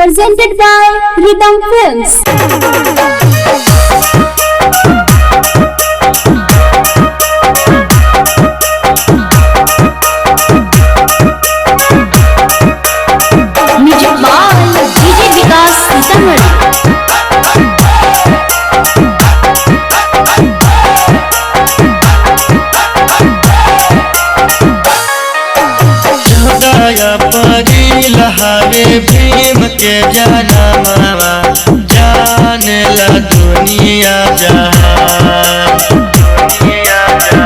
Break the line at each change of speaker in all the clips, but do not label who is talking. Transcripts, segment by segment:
presented by Rhythm Films. Music by DJ Vikas Sitamarhi.
लहावे Bhim के जनमवा जाने ला दुनिया जहान।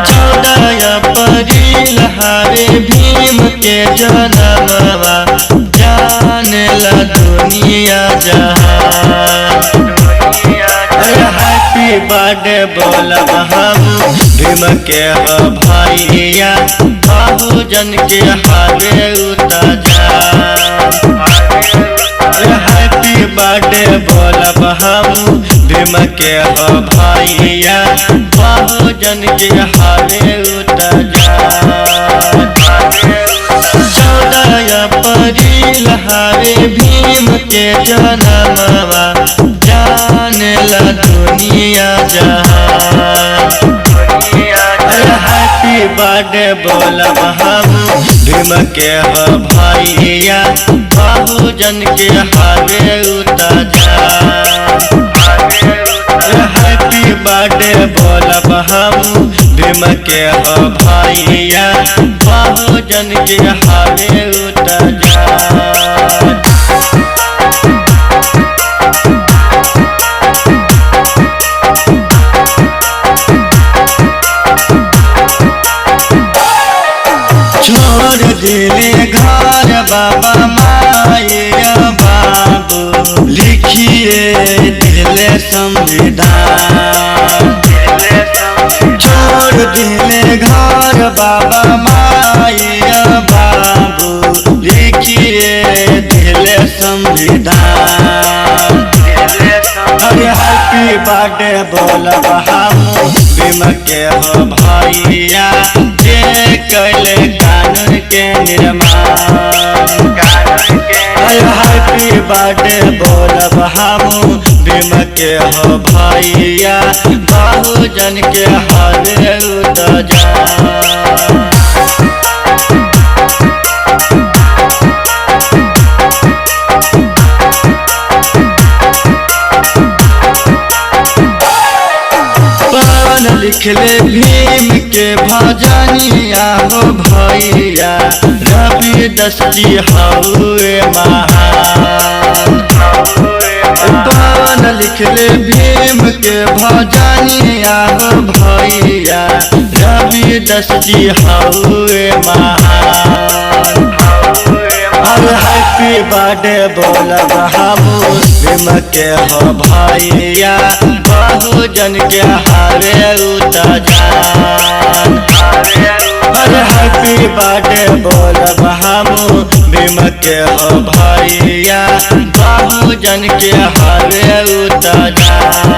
14 अप्रैल हवे भीम के जनमवा जाने ला दुनिया जहान। हैप्पी बर्थडे बोलब हम भीम के भैया बहुजन के हवे उताजान। हैप्पी बर्थडे बोलब हम भीम के भैया बहुजन के हवे उताजान। 14 अप्रैल हवे भीम के जनमवा जाने ला दुनिया जहान। हैप्पी बर्थडे बोलब हम भीम के भैया बहुजन के हवे उताजान। हैप्पी बर्थडे बोलब हम भीम के भैया बहुजन के हवे उताजान। छोड़ दिले घर बाबा माया बाबू लिखिए दिले संविधान। छोड़ दिले घर बाबा माया बाबू लिखिए दिले संविधान। अरे हैप्पी बर्थडे बोलब हम भीम के भैया जे कैले कानून के निर्माण। हैप्पी बर्थडे बोलब हम भीम के भैया बहुजन के हवे उताजान। लिखले भीम के भजनिया हो भैया रविदास जी हउए महान। पवन लिखले भीम के भजनिया हो भैया रविदास जी हउए महान। अरे हैप्पी बर्थडे बोलब हम भीम के भैया बहुजन के हवे उताजान। अरे हैप्पी बर्थडे बोलब हम भीम के भैया बहुजन के हवे उताजान।